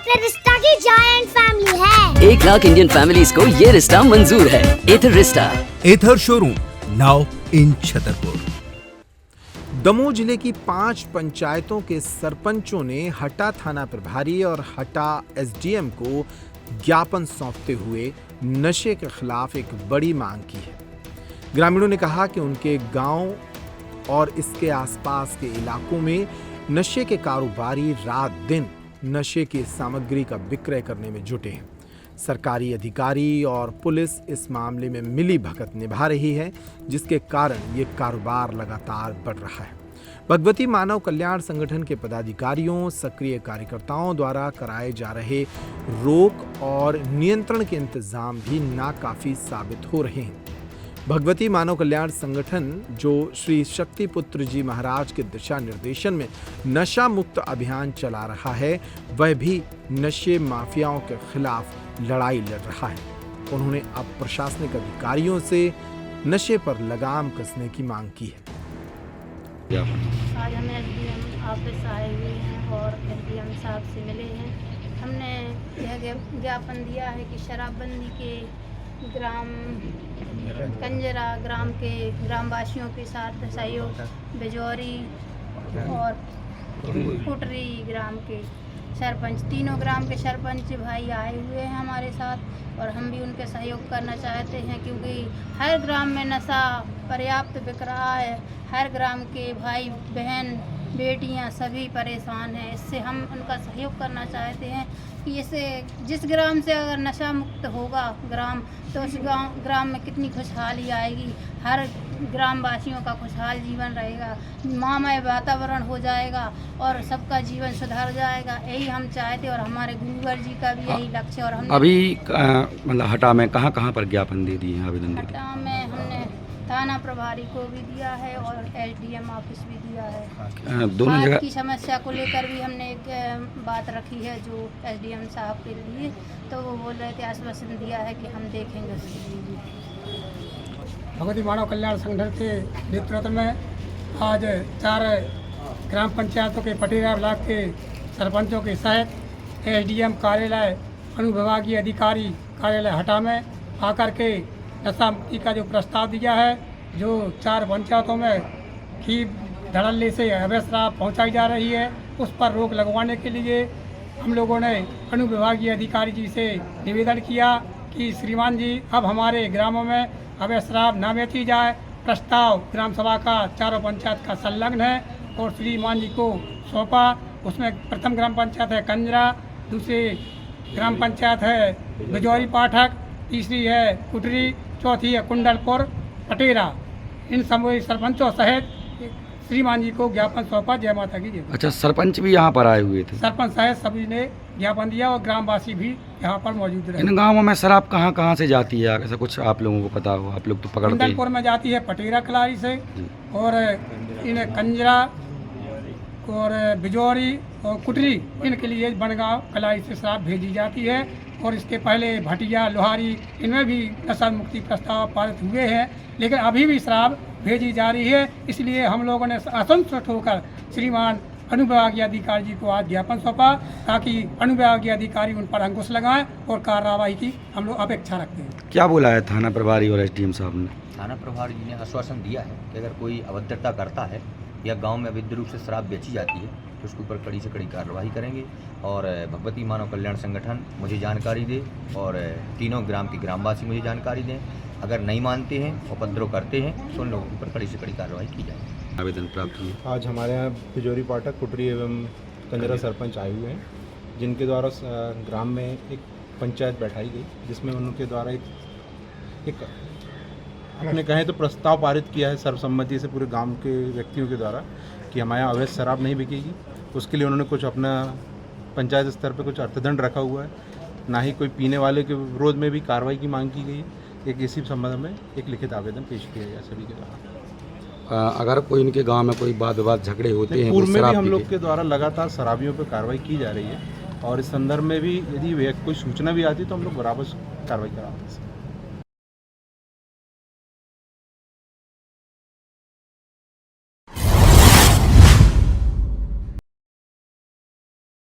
पे रिश्ता की जायंट फैमिली है। 1 लाख इंडियन फैमिलीज को ये रिश्ता मंजूर है। एथर रिश्ता। Ather showroom now in Chhatarpur. Damoh जिले की 5 पंचायतों के सरपंचों ने हटा थाना प्रभारी और हटा एसडीएम को ज्ञापन सौंपते हुए नशे के खिलाफ एक बड़ी मांग की है। ग्रामीणों ने कहा कि उनके गांव और इसके आसपास के इलाकों में नशे के कारोबारी रात दिन नशे की सामग्री का विक्रय करने में जुटे हैं। सरकारी अधिकारी और पुलिस इस मामले में मिली भगत निभा रही है, जिसके कारण ये कारोबार लगातार बढ़ रहा है। भगवती मानव कल्याण संगठन के पदाधिकारियों, सक्रिय कार्यकर्ताओं द्वारा कराए जा रहे रोक और नियंत्रण के इंतजाम भी नाकाफी साबित हो रहे हैं। भगवती मानव कल्याण संगठन, जो श्री शक्तिपुत्र जी महाराज के दिशा निर्देशन में नशा मुक्त अभियान चला रहा है, वह भी नशे माफियाओं के खिलाफ लड़ाई लड़ रहा है। उन्होंने अब प्रशासनिक अधिकारियों से नशे पर लगाम कसने की मांग की है। आज हमें एसडीएम ऑफिस आए हुए हैं और एसडीएम साहब से मिले हैं। हमने यह ज्ञापन दिया है कि शराबबंदी के ग्राम कंजरा ग्राम के ग्रामवासियों के साथ सहयोग, बिजौरी और कुटरी ग्राम के सरपंच, तीनों ग्राम के सरपंच भाई आए हुए हैं हमारे साथ और हम भी उनके सहयोग करना चाहते हैं, क्योंकि हर ग्राम में नशा पर्याप्त बिक रहा है। हर ग्राम के भाई बहन बेटियां सभी परेशान हैं। इससे हम उनका सहयोग करना चाहते हैं कि इससे जिस ग्राम से अगर नशा मुक्त होगा ग्राम, तो उस ग्राम में कितनी खुशहाली आएगी। हर ग्रामवासियों का खुशहाल जीवन रहेगा, मामय वातावरण हो जाएगा और सबका जीवन सुधर जाएगा। यही हम चाहते और हमारे गुरुवर जी का भी यही लक्ष्य। और हमने अभी मतलब हटा में कहाँ पर ज्ञापन दे दिए हैं, आवेदन दे दिए? हटा में हमने थाना प्रभारी को भी दिया है और एसडीएम ऑफिस भी दिया है। दोनों जगह की समस्या को लेकर भी हमने एक बात रखी है जो एसडीएम साहब के लिए, तो वो बोल रहे थे, आश्वासन दिया है कि हम देखेंगे उसके। भगवती मानव कल्याण संगठन के नेतृत्व में आज 4 ग्राम पंचायतों के पटेरा ब्लॉक के सरपंचों के सहित एसडीएम कार्यालय, अनुविभागीय अधिकारी कार्यालय हटा में आकर के नशा मुक्ति का जो प्रस्ताव दिया है, जो 4 पंचायतों में की धड़ल्ले से अवैध शराब पहुँचाई जा रही है, उस पर रोक लगवाने के लिए हम लोगों ने अनुविभागीय अधिकारी जी से निवेदन किया कि श्रीमान जी, अब हमारे ग्रामों में अवैध शराब न बेची जाए। प्रस्ताव ग्राम सभा का 4 पंचायत का संलग्न है और श्रीमान जी को सौंपा। उसमें प्रथम ग्राम पंचायत है कंजरा, दूसरी ग्राम पंचायत है बिजौरी पाठक, तीसरी है कुटरी, चौथी है कुंडलपुर पटेरा। इन सभी सरपंचों सहित श्रीमान जी को ज्ञापन सौंपा। जय माता की जय। अच्छा, सरपंच भी यहाँ पर आए हुए थे? सरपंच सहित सभी ने ज्ञापन दिया और ग्रामवासी भी यहाँ पर मौजूद रहे। इन गाँवों में शराब कहाँ से जाती है, ऐसा कुछ आप लोगों को पता हो? आप लोग तो पकड़ते हैं। कुंडलपुर में जाती है पटेरा कलारी से और इन कंजरा और बिजौरी और कुटरी, इनके लिए बनगांव कलाई से शराब भेजी जाती है। और इसके पहले भटिया, लोहारी, इनमें भी नशा मुक्ति प्रस्ताव पारित हुए हैं, लेकिन अभी भी शराब भेजी जा रही है। इसलिए हम लोगों ने असंतुष्ट होकर श्रीमान अनुविभागीय अधिकारी जी को आज ज्ञापन सौंपा, ताकि अनुविभागीय अधिकारी उन पर अंकुश लगाएं और कार्रवाई की हम लोग अपेक्षा रखते हैं। क्या बोला है थाना प्रभारी और एसडीएम साहब ने? थाना प्रभारी जी ने आश्वासन दिया है कि अगर कोई अभद्रता करता है या गांव में अवैध रूप से शराब बेची जाती है तो उसके ऊपर कड़ी से कड़ी कार्रवाई करेंगे। और भगवती मानव कल्याण संगठन मुझे जानकारी दे और तीनों ग्राम के ग्रामवासी मुझे जानकारी दें। अगर नहीं मानते हैं, उपद्रव करते हैं, तो उन लोगों के ऊपर कड़ी से कड़ी कार्रवाई की जाए। आवेदन प्राप्त हुआ। आज हमारे यहाँ बिजौरी पाठक, कुटरी एवं कंजरा सरपंच आए हुए हैं, जिनके द्वारा ग्राम में एक पंचायत बैठाई गई, जिसमें उनके द्वारा एक अपने कहें तो प्रस्ताव पारित किया है सर्वसम्मति से पूरे गांव के व्यक्तियों के द्वारा कि हमारे यहाँ अवैध शराब नहीं बिकेगी। उसके लिए उन्होंने कुछ अपना पंचायत स्तर पर कुछ अर्थदंड रखा हुआ है। ना ही कोई पीने वाले के विरोध में भी कार्रवाई की मांग की गई है। एक इसी संबंध में एक लिखित आवेदन पेश किया गया सभी के द्वारा। अगर कोई इनके गांव में कोई वाद विवाद झगड़े होते हैं, पूर्व में भी हम लोग के द्वारा लगातार शराबियों पर कार्रवाई की जा रही है और इस संदर्भ में भी यदि कोई सूचना भी आती है तो हम लोग बराबर कार्रवाई कराते हैं।